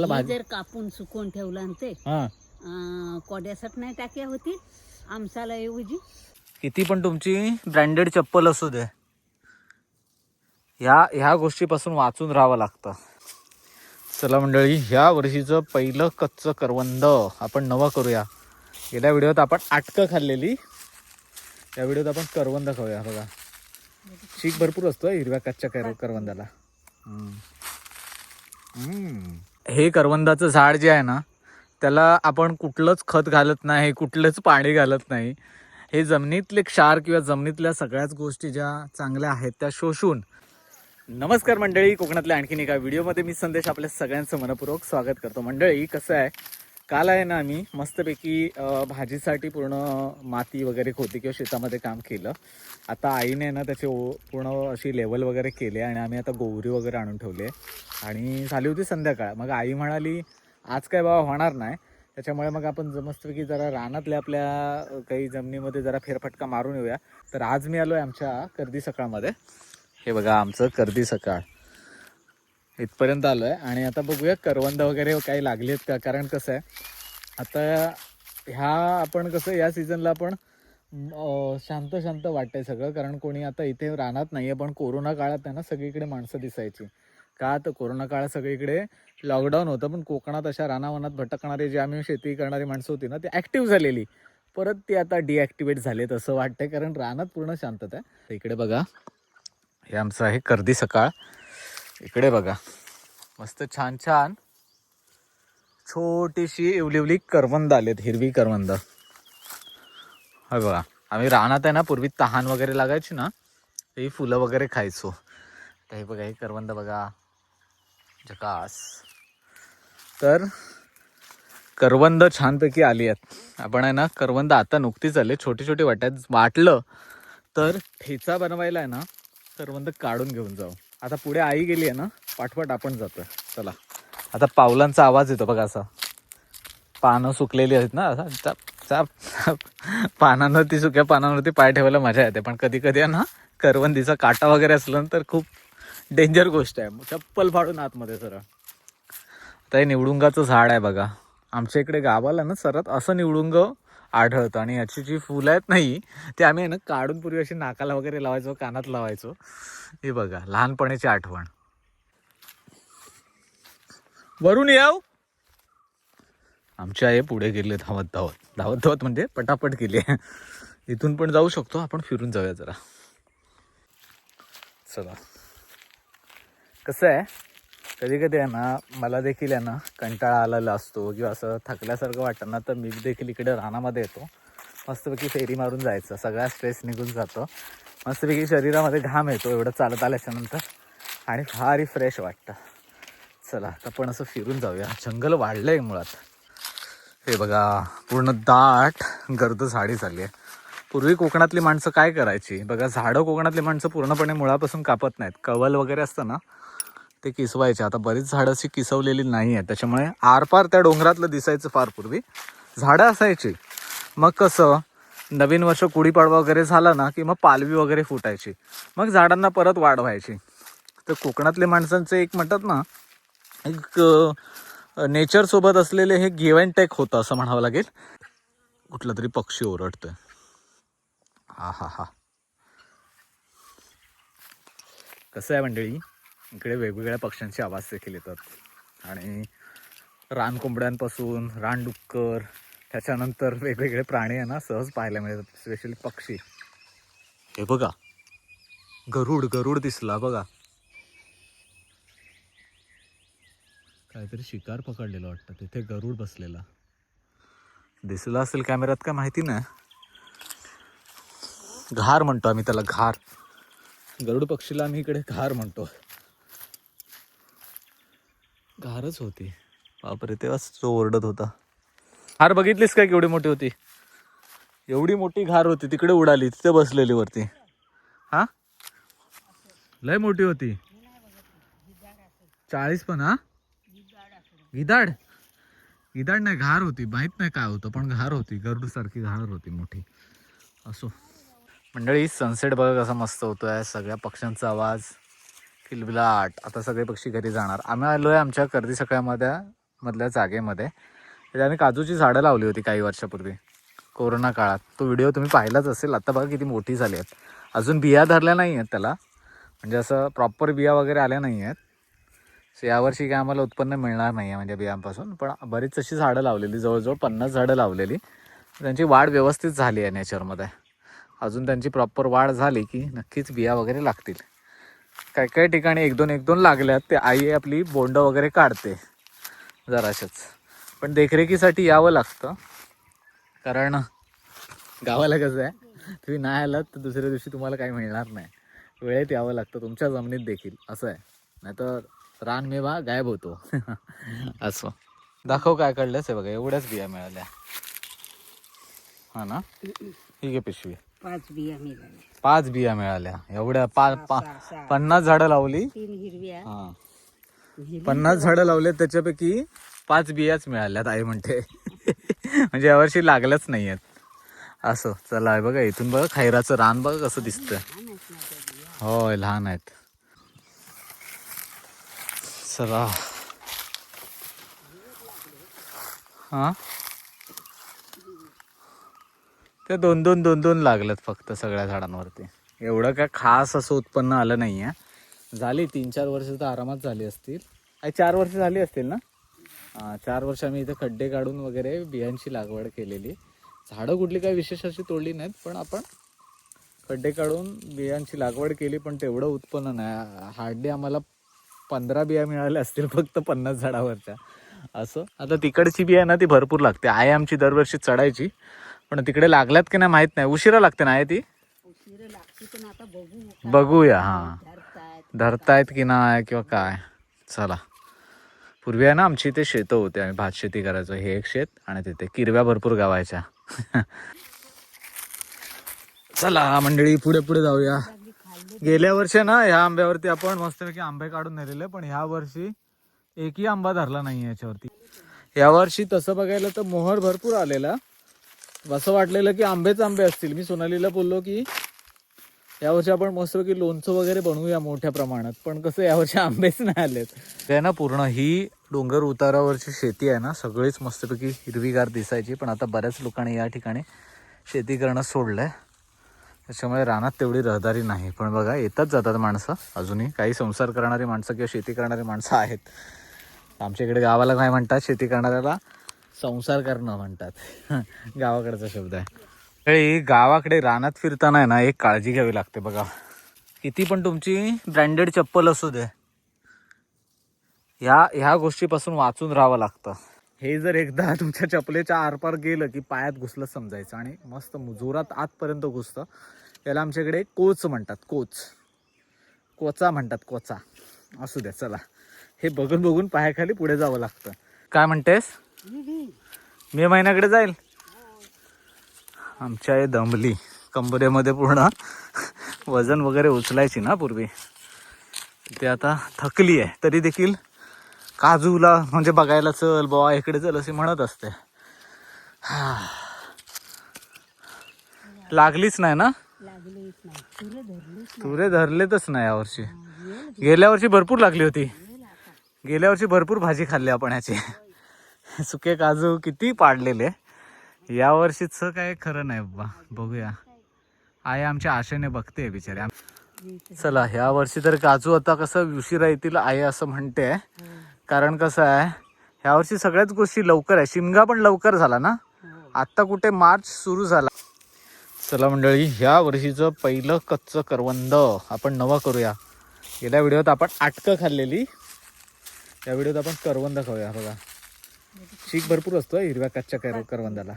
हे भाजी जर कापून सुकवून ठेवलं आणि ते कोड्यासाठी नाही टाक्या होती आमसाला ऐवजी. किती पण तुमची ब्रँडेड चप्पल असू दे, ह्या गोष्टीपासून वाचून राहावं लागतं. चला मंडळी, ह्या वर्षीचं पहिलं कच्चं करवंद आपण नवं करूया. गेल्या व्हिडिओत आपण आटकं खाल्लेली, या व्हिडिओत आपण करवंद खाऊया. बघा चीक भरपूर असतो हिरव्या कच्च्या करवंदाला. हे करवंदाचं झाड जे आहे ना, त्याला आपण कुठलंच खत घालत नाही, कुठलंच पाणी घालत नाही. हे जमिनीतले क्षार किंवा जमिनीतल्या सगळ्याच गोष्टी ज्या चांगल्या आहेत त्या शोषून. नमस्कार मंडळी, कोकणातल्या आणखीन एका व्हिडिओमध्ये मी संदेश आपल्या सगळ्यांचं मनपूर्वक स्वागत करतो. मंडळी कसं आहे, काल आहे ना आम्ही मस्तपैकी भाजीसाठी पूर्ण माती वगैरे खोती किंवा शेतामध्ये काम केलं. आता आईने ना त्याचे पूर्ण अशी लेवल वगैरे केले आणि आम्ही आता गोवरी वगैरे आणून ठेवले आणि झाली होती संध्याकाळ. मग आई म्हणाली आज काय बाबा होणार नाही, त्याच्यामुळे मग आपण मस्तपैकी जरा रानातल्या आपल्या काही जमिनीमध्ये जरा फेरफटका मारून येऊया. तर आज मी आलो आहे आमच्या कर्दी सकाळमध्ये. हे बघा आमचं कर्दी सकाळ इथपर्यंत आलो आहे आणि आता बघूया करवंद वगैरे काही लागली आहेत का. कारण कसं आहे आता आपण कसं या सीझनला आपण शांत शांत वाटतंय सगळं, कारण कोणी आता इथे राहणार नाही आहे. पण कोरोना काळात आहे ना सगळीकडे माणसं दिसायची. का तर कोरोना काळात सगळीकडे लॉकडाऊन होतं, पण कोकणात अशा रानावनात भटकणारे जे आम्ही शेती करणारी माणसं होती ना ती ॲक्टिव्ह झालेली, परत ती आता डिॲक्टिवेट झालेत असं वाटतंय, कारण रानात पूर्ण शांतता आहे. इकडे बघा हे आमचं आहे कर्दी सकाळ. इकडे बघा मस्त छान छान छोटीशी इवलिवली करवंद आलेत, हिरवी करवंद. हा बघा, आम्ही रानात आहे ना पूर्वी तहान वगैरे लागायची ना, ही फुलं वगैरे खायचो. तर हे बघा हे करवंद बघा, झकास. तर करवंद छानपैकी आली आहेत. आपण आहे ना करवंद आता नुकतीच आले, छोटी छोटी वाटलं तर ठेचा बनवायला आहे ना करवंद काढून घेऊन जाऊ. आता पुढे आई गेली आहे ना, पाठपाठ आपण जातोय. चला, आता पावलांचा आवाज येतो बघा, असा पानं सुकलेली आहेत ना, असा पानांवरती सुक्या पानांवरती पाय ठेवायला मजा येते. पण कधी कधी आहे ना करवंदीचा काटा वगैरे असलं तर खूप डेंजर गोष्ट आहे, चप्पल फाडून आतमध्ये सरळ. आता हे निवडुंगाचं झाड आहे बघा, आमच्या इकडे गावाला ना सरत असं निवडुंग आढळतं आणि याची जी फुलं आहेत नाही ते आम्ही ना काढून पूर्वी अशी नाकाला वगैरे लावायचो, कानात लावायचो. हे बघा लहानपणीची आठवण. वरून याव आमच्या आई पुढे गेले धावत धावत धावत धावत, म्हणजे पटापट गेली. इथून पण जाऊ शकतो आपण, फिरून जाऊया जरा. चला, कसं आहे कधी कधी आहे ना मला देखील आहे ना कंटाळा आलेला असतो किंवा असं थकल्यासारखं वाटतं ना, तर मी देखील इकडे रानामध्ये येतो. मस्तपैकी फेरी मारून जायचं, सगळा स्ट्रेस निघून जातो. मस्तपैकी शरीरामध्ये घाम येतो एवढं चालत आल्याच्यानंतर आणि भारी फ्रेश वाटतं. चला आता आपण असं फिरून जाऊया. जंगल वाढलं आहे मुळात. हे बघा पूर्ण दाट गर्द झाडी झाली आहे. पूर्वी कोकणातली माणसं काय करायची बघा, झाडं कोकणातली माणसं पूर्णपणे मुळापासून कापत नाहीत. कवल वगैरे असतं ना ते किसवायचे. आता बरीच झाडं अशी किसवलेली नाही आहेत, त्याच्यामुळे आरपार त्या डोंगरातलं दिसायचं. फार पूर्वी झाडं असायची. मग कसं नवीन वर्ष गुढीपाडवा वगैरे झाला ना की मग पालवी वगैरे फुटायची, मग झाडांना परत वाढ व्हायची. तर कोकणातल्या माणसांचं एक म्हणतात ना एक नेचर सोबत असलेले हे गिव्ह अँड टेक होतं असं म्हणावं लागेल. कुठला तरी पक्षी ओरडतोय. हा हा हा, कसं आहे मंडळी, इकडे वेगवेगळ्या पक्ष्यांचे आवाज देखील येतात आणि रानकोंबड्यांपासून रानडुक्कर, त्याच्यानंतर वेगवेगळे प्राणी आहे ना सहज पाहायला मिळतात, स्पेशली पक्षी. हे बघा गरुड दिसला बघा, काहीतरी शिकार पकडलेलं वाटतं. तिथे गरुड बसलेला दिसला असेल कॅमेऱ्यात काय माहिती नाही. घार म्हणतो आम्ही त्याला, घार. गरुड पक्षीला आम्ही इकडे घार म्हणतो. घारच होती बापरे, तेव्हाच तो ओरडत होता. घार बघितलीस काय केवढी मोठी होती? एवढी मोठी घार होती, तिकडे उडाली, तिथे बसलेली वरती. हा लय मोठी होती, 40 पण. हा गिधाड गिधाड नाही, घार होती. माहित नाही काय होतं पण घार होती, गरुड सारखी घार होती मोठी. असो मंडळी, सनसेट बघा कसा मस्त होतोय, सगळ्या पक्ष्यांचा आवाज किलबिलाट. आता सगळे पक्षी घरी जाणार. आम्ही आलोय आमच्या कर्दी सकाळमध्ये मधल्या जागेमध्ये. त्यात आम्ही काजूची झाडं लावली होती काही वर्षापूर्वी कोरोना काळात. तो व्हिडिओ तुम्ही पाहिलाच असेल. आता बघा किती मोठी झाली आहेत. अजून बिया धरल्या नाही आहेत त्याला, म्हणजे असं प्रॉपर बिया वगैरे आल्या नाही आहेत. सो यावर्षी काय आम्हाला उत्पन्न मिळणार नाही आहे म्हणजे बियांपासून. पण बरीच अशी झाडं लावलेली, जवळजवळ 50 झाडं लावलेली. त्यांची वाढ व्यवस्थित झाली आहे नेचरमध्ये. अजून त्यांची प्रॉपर वाढ झाली की नक्कीच बिया वगैरे लागतील. काही काही ठिकाणी एक दोन लागल्यात. ते आई आपली बोंड वगैरे काढते जराशाच. पण देखरेखीसाठी यावं लागतं, कारण गावाला कसं आहे, तुम्ही नाही आलात तर दुसऱ्या दिवशी तुम्हाला काही मिळणार नाही. वेळेत यावं लागतं तुमच्या जमिनीत देखील, असं आहे. नाही तर रानमेवा गायब होतो. असं दाखव काय काढलंच आहे बघा. एवढ्याच बिया मिळाल्या हा ना. ठीक आहे पिशवी. 5 बिया मिळाल्या. 5 बिया मिळाल्या. एवढ्या 50 झाडं लावली. 3 हिरव्या. हा 50 झाडं लावले त्याच्यापैकी 5 बियाच मिळाल्यात आई म्हणते. म्हणजे यावर्षी लागल्याच नाही आहेत. असं चला बघा इथून बघा खैराचं रान बघा कसं दिसतंय. होय लहान आहेत. चला हा ते दोन लागलेत फक्त सगळ्या झाडांवरती. एवढं काय खास असं उत्पन्न आलं नाही आहे. झाली 3-4 वर्ष तर आरामात झाली असतील. 4 वर्ष झाली असतील ना. 4 वर्ष आम्ही इथे खड्डे काढून वगैरे बियांची लागवड केलेली. झाडं कुठली काही विशेष अशी तोडली नाहीत, पण आपण खड्डे काढून बियांची लागवड केली. पण तेवढं उत्पन्न नाही. हार्डली आम्हाला 15 बिया मिळाल्या असतील फक्त 50 झाडावरच्या. असं आता तिकडची बिया ना ती भरपूर लागते. आई आमची दरवर्षी चढायची, पण तिकडे लागल्यात की नाही माहीत नाही. उशिरा लागते ना ती. उशिरा लागते पण आता बघू. बघूया हा धरतायत की नाही किंवा काय. चला पूर्वी आहे ना आमची इथे शेतं होते. आम्ही भात शेती करायचो. हे एक शेत आणि तिथे किरव्या भरपूर गावायच्या. चला मंडळी पुढे पुढे जाऊया. गेल्या वर्षी ना ह्या आंब्यावरती आपण मस्तपैकी आंबे काढून नेलेले, पण ह्या वर्षी एकही आंबा धरला नाही याच्यावरती. या वर्षी तसं बघायला तर मोहर भरपूर आलेला. असं वाटलेलं की आंबेच आंबे असतील. मी सोनालीला बोललो की यावर्षी आपण मस्तपैकी लोणचं वगैरे बनवूया मोठ्या प्रमाणात, पण कसं यावर्षी आंबेच नाही आलेत. ते ना पूर्ण ही डोंगर उतारावरची शेती आहे ना सगळीच मस्तपैकी हिरवीगार दिसायची, पण आता बऱ्याच लोकांनी या ठिकाणी शेती करणं सोडलंय. त्याच्यामुळे रानात तेवढी रहदारी नाही. पण बघा येतात जातात माणसं अजूनही. काही संसार करणारी माणसं किंवा शेती करणारी माणसं आहेत. आमच्या इकडे गावाला काय म्हणतात, शेती करणाऱ्याला संसार करणं म्हणतात. गावाकडचा शब्द आहे. गावाकडे रानात फिरताना ना एक काळजी घ्यावी लागते बघा. किती पण तुमची ब्रँडेड चप्पल असू दे, ह्या गोष्टीपासून वाचून राहावं लागतं. हे जर एकदा तुमच्या चपलेच्या आरपार गेलं की पायात घुसलं समजायचं आणि मस्त जोरात आतपर्यंत घुसतं. त्याला आमच्याकडे कोच म्हणतात. कोचा म्हणतात. कोचा असू द्या. चला हे बघून बघून पायाखाली पुढे जावं लागतं. काय म्हणतेस? मे महिन्याकडे जाईल. आमच्या हे दमली कंबरेमध्ये पूर्ण वजन वगैरे उचलायची ना पूर्वी, ते आता थकली आहे. तरी देखील काजूला म्हणजे बघायला चल बॉ इकडे चल असे म्हणत असते. लागलीच नाही ना. तुरे धरलेतच नाही यावर्षी. गेल्या वर्षी भरपूर लागली होती. गेल्या वर्षी भरपूर भाजी खाल्ली आपण याची. सुके काजू किती पाडलेले. या वर्षीच काय खरं नाही बाबा. बघूया. आई आमच्या आशेने बघते बिचारे. चला ह्या वर्षी तर काजू आता कसं उशिरा येतील आई असं म्हणते. कारण कसं आहे ह्या वर्षी सगळ्याच गोष्टी लवकर आहे. शिमगा पण लवकर झाला ना. आत्ता कुठे मार्च सुरू झाला. चला मंडळी ह्या वर्षीचं पहिलं कच्चं करवंद आपण नवं करूया. गेल्या व्हिडिओत आपण आटकं खाल्लेली, या व्हिडिओत आपण करवंद खाऊया. बघा चीक भरपूर असतो हिरव्या कच्च्या करवंदाला.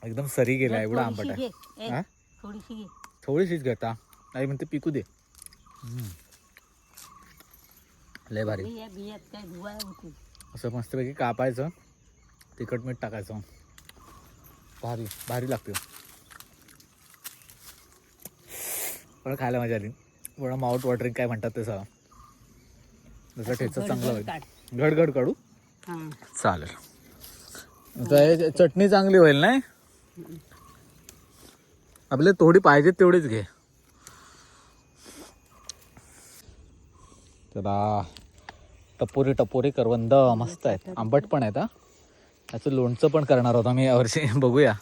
एकदम सरी गेला एवढा आंबट आहे. थोडीशीच घेता आई म्हणते पिकू दे. लय भारी. असं मस्तपैकी कापायचं, तिखट मीठ टाकायचं. भारी भारी लागते. पण खायला मजा आली. थोडा माउथ वॉटरिंग काय म्हणतात तसं. जसं ठेचा चांगला होईल. घड काढू चालेल. चटणी चांगली होईल नाही. आपले थोडी पाहिजे तेवढीच घे. चला, टपोरी टपोरी करवंद मस्त आहेत, आंबट पण आहेत. त्याचं लोणचं पण करणार होतो मी यावर्षी. बघूया.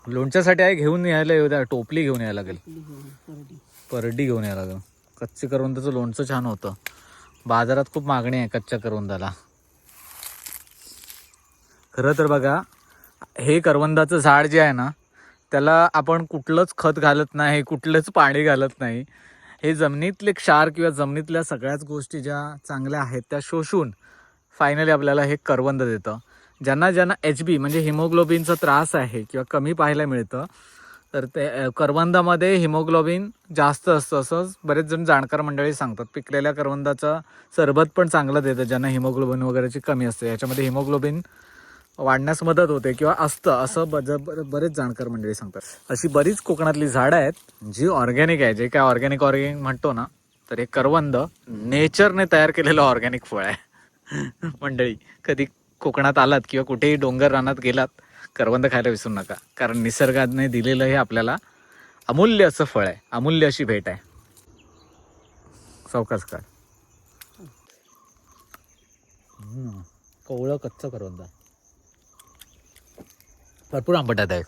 लोणच्यासाठी आहे घेऊन यायला येऊ द्या, टोपली घेऊन यायला लागेल, परडी घेऊन यायला लागेल. कच्ची करवंदाचं लोणचं छान होतं. बाजारात खूप मागणी आहे कच्च्या करवंदाला. खरं तर बघा, हे करवंदाचं झाड जे आहे ना, त्याला आपण कुठलंच खत घालत नाही, कुठलंच पाणी घालत नाही. हे जमिनीतले क्षार किंवा जमिनीतल्या सगळ्याच गोष्टी ज्या चांगल्या आहेत त्या शोषून फायनली आपल्याला हे करवंद देतं. ज्यांना HB म्हणजे हिमोग्लोबिनचा त्रास आहे किंवा कमी पाहायला मिळतं, तर ते करवंदामध्ये हिमोग्लोबिन जास्त असतं असं बरेच जण जाणकार मंडळी सांगतात. पिकलेल्या करवंदाचं सरबत पण चांगलं देतं ज्यांना हिमोग्लोबिन वगैरेची कमी असते. याच्यामध्ये हिमोग्लोबिन वाढण्यास मदत होते किंवा असतं असं बरेच जाणकार मंडळी सांगतात. अशी बरीच कोकणातली झाडं आहेत जी ऑर्गॅनिक आहे. जे काय ऑर्गॅनिक म्हणतो ना, तर हे करवंद नेचरने तयार केलेलं ऑर्गॅनिक फळ आहे. मंडळी, कधी कोकणात आलात किंवा कुठेही डोंगर रानात गेलात, करवंद खायला विसरू नका. कारण निसर्गाने दिलेलं हे आपल्याला अमूल्य असं फळ आहे, अमूल्य अशी भेट आहे. सावकाश काढ. कवळं कच्चं करवंद भरपूर आंबट आहे.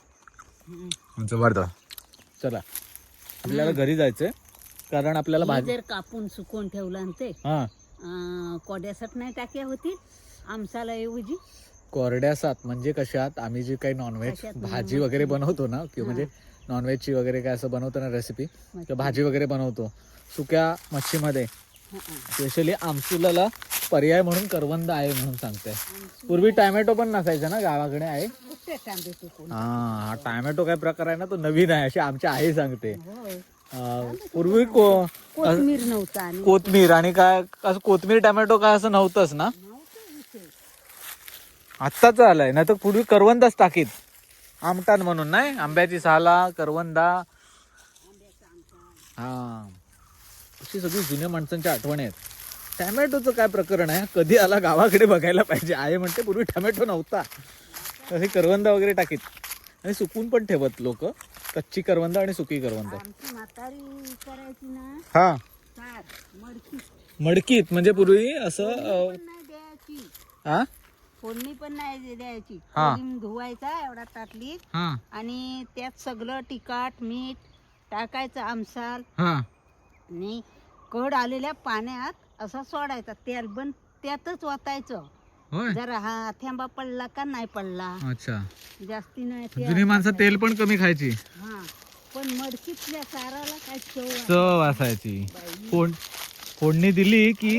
जबरदस्त. चला, आपल्याला घरी जायचंय कारण आपल्याला हे भाजी जर कापून सुकवून ठेवलं आणि ते कोड्यासात नाही टाक्या होतील आमसाला ऐवजी. कोरड्यासात म्हणजे कशात? आम्ही जी काही नॉनव्हेज कशात? भाजी वगैरे बनवतो ना, किंवा म्हणजे नॉनव्हेजची वगैरे काय असं बनवतो ना रेसिपी, किंवा भाजी वगैरे बनवतो सुक्या मच्छीमध्ये, स्पेशली आमसुलाला पर्याय म्हणून करवंद आहे म्हणून सांगते. पूर्वी टॅमॅटो पण नसायचा ना गावाकडे आहे. हा, टॅमॅटो काय प्रकार आहे ना, तो नवीन आहे अशी आमची आई सांगते. पूर्वी कोथमीर नव्हता. कोथमीर आणि काय असं कोथमीर टॅमॅटो काय असं नव्हतंच ना, आत्ताच आलंय. नाही तर पूर्वी करवंदाच टाकीत आमटान म्हणून, नाही आंब्याची साला करवंदा. हा, अशी सगळी जुन्या माणसांच्या आठवणी आहेत. टॅमॅटोचं काय प्रकरण आहे, कधी आला गावाकडे बघायला पाहिजे. आई म्हणते पूर्वी टॅमॅटो नव्हता, हे करवंदा वगैरे टाकीत आणि सुकून पण ठेवत लोक, कच्ची करवंद आणि सुकी करवंद. म्हातारी करायची ना. हा, मडकीत म्हणजे पूर्वी असं द्यायची. हा, फोडणी पण नाही द्यायची. धुवायचा एवढा ताटलीत आणि त्यात सगळं तिखट मीठ टाकायचं आमसाल आणि कड आलेल्या पाण्यात असं सोडायचा. तेल पण त्यातच वाटायचं. जरा हा थेंबा पडला का नाही पडला. अच्छा, जास्ती नाही. जुनी माणसं तेल पण कमी खायची. हा, पण मडकीतल्या साराला काय चव असायची. फोडणी दिली की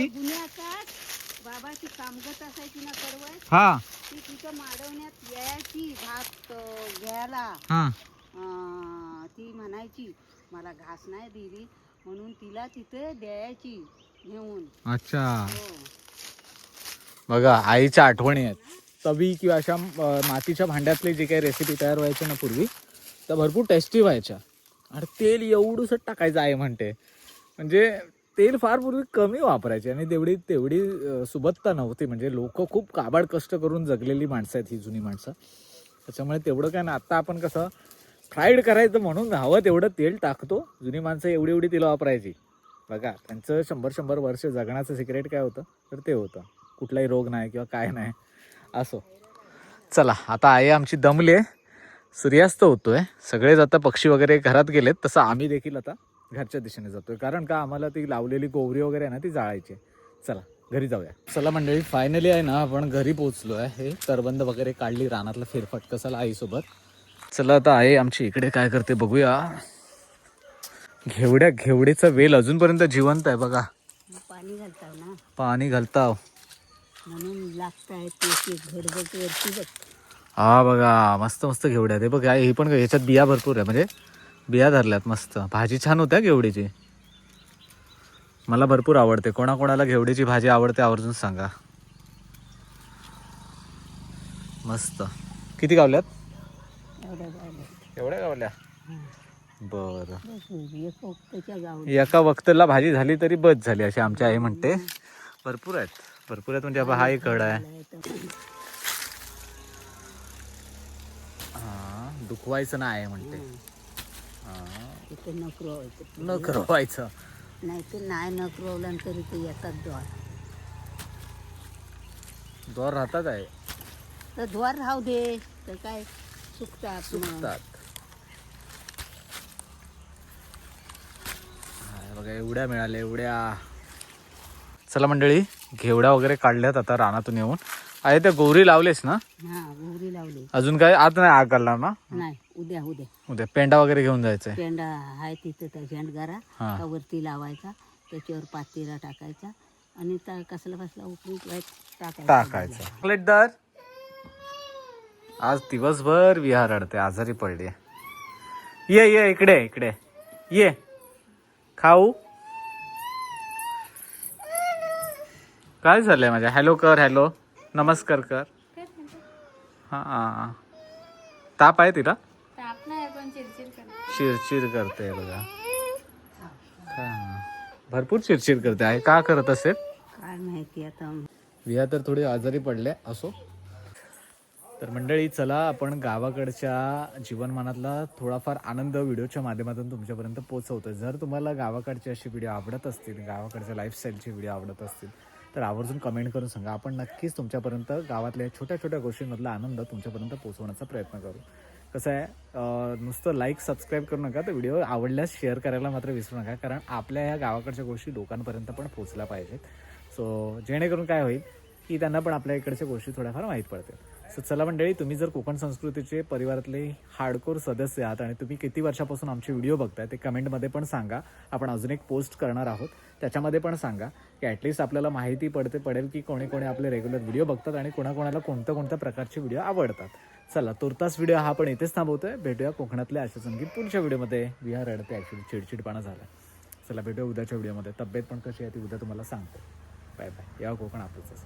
बाबाची कामगत असायची ना कडवय. हा, ती तिथं माडवण्यात यायची भात घ्यायला. ती म्हणायची मला घास नाही दिली म्हणून तिला तिथे द्यायची घेऊन. अच्छा, बघा आईच्या आठवणी आहेत. तवी किंवा अशा मातीच्या भांड्यातली जी काही रेसिपी तयार व्हायची ना पूर्वी, त्या भरपूर टेस्टी व्हायच्या. आणि तेल एवढंसं टाकायचं आहे म्हणते, म्हणजे तेल फार पूर्वी कमी वापरायचे आणि तेवढी सुबत्ता नव्हती. म्हणजे लोक खूप काबाड कष्ट करून जगलेली माणसं आहेत ही जुनी माणसं. त्याच्यामुळे तेवढं काय ना, आता आपण कसं फ्राईड करायचं म्हणून हवं तेवढं तेल टाकतो. जुनी माणसं एवढी तेल वापरायची. बघा, त्यांचं 100 वर्ष जगण्याचं सिक्रेट काय होतं, तर ते होतं कुठलाही रोग नाही किंवा काय नाही. असो, चला आता आई आमची दमली आहे, सूर्यास्त होतोय, सगळेच आता पक्षी वगैरे घरात गेलेत. तसं आम्ही देखील आता घरच्या दिशेने जातोय, कारण का आम्हाला ती लावलेली गोवरी वगैरे आहे ना ती जाळायची. चला घरी जाऊया. चला मंडळी, फायनली आहे ना आपण घरी पोहोचलो आहे. हे करबंद वगैरे काढली, रानातला फेरफटका चला आईसोबत. चला आता आई आमची इकडे काय करते बघूया. घेवडेचा वेल अजूनपर्यंत जिवंत आहे बघा. पाणी घालताव ना, पाणी घालताव म्हणून लागताय ते घडबड वरती बघ. हा बघा, मस्त मस्त घेवड्या. ते बघा, ही पण याच्यात बिया भरपूर आहे, म्हणजे बिया धरल्यात मस्त. भाजी छान होत्या घेवडीची, मला भरपूर आवडते. कोणाकोणाला घेवडीची भाजी आवडते आवर्जून सांगा. मस्त. किती गावल्यात? एवढ्या गावल्या? बरं, एका वक्तला भाजी झाली तरी बस झाली अशी आमची आई म्हणते. भरपूर आहेत म्हणजे हा एक कड आहे. हा, दुखवायचं नाही म्हणते. नखर व्हायचं. नाही ते नाही नकरवलं तरी ते येतात द्वार. द्वार राहतात आहे तर द्वार राहू दे तर काय सुकतात मग. सुकतात. बघा एवढ्या मिळाल्या एवढ्या. चला मंडळी, घेवड्या वगैरे काढल्यात आता रानातून येऊन. आहे त्या गौरी लावलेस ना? हा गोरी लावली. अजून काय आत नाही आग घालणार ना? नाही उद्या उद्या उद्या पेंडा वगैरे घेऊन जायचंय. पेंडा आहे तिथं त्या झेंडगारा हा. त्या वरती लावायचा, त्याच्यावर पातीरा टाकायचा आणि कसला उकळून टाकायचं. चॉकलेटदार आज दिवसभर विहार अडते, आजारी पडली. ये ये इकडे इकडे ये खाऊ. काय झालंय माझ्या? हॅलो कर, हॅलो नमस्कार कर. हा ताप आहे तिला? चिरचिर करते बघा. हा. भरपूर चिरचिर करते आहे. का करत असेल काय माहिती आता. विहा तर थोडी आजारी पडले. असो. तर मंडळी चला आपण गावाकडच्या जीवनमानातला थोडाफार आनंद व्हिडिओच्या माध्यमातून तुमच्यापर्यंत पोहोचवतोय. जर तुम्हाला गावाकडचे अशी व्हिडिओ आवडत असतील, गावाकडच्या लाईफस्टाईलची व्हिडिओ आवडत असतील तर आवर्जून कमेंट करून सांगा. आपण नक्कीच तुमच्यापर्यंत गावातल्या छोट्या छोट्या गोष्टींमधला आनंद तुमच्यापर्यंत पोहोचवण्याचा प्रयत्न करू. कसं आहे, नुसतं लाईक सबस्क्राईब करू नका, तर व्हिडिओ आवडल्यास शेअर करायला मात्र विसरू नका, कारण आपल्या ह्या गावाकडच्या गोष्टी लोकांपर्यंत पण पोहोचल्या पाहिजेत. सो जेणेकरून काय होईल की त्यांना पण आपल्या इकडच्या गोष्टी थोड्याफार माहीत पडतील. सो चला मंडळी, तुम्ही जर कोकण संस्कृतीचे परिवारातले हार्डकोर सदस्य आहात आणि तुम्ही किती वर्षापासून आमचे व्हिडिओ बघताय ते कमेंटमध्ये पण सांगा. आपण अजून एक पोस्ट करणार आहोत, त्याच्यामध्ये पण सांगा की ॲटलिस्ट आपल्याला माहिती पडेल की कोणी कोणी आपले रेग्युलर व्हिडिओ बघतात आणि कोणाकोणाला कोणत्या प्रकारचे व्हिडिओ आवडतात. चला तुर्तास व्हिडिओ हा पण इथेच थांबवतोय. भेटूया कोकणातल्या अशा संगीत पुढच्या व्हिडिओमध्ये. विहार रडते, ॲक्च्युली चिडचिडपणा झाला. चला भेटूया उद्याच्या व्हिडिओमध्ये. तब्येत पण कशी आहे ती उद्या तुम्हाला सांगतो. Bye bye. या कोकण आपलंच.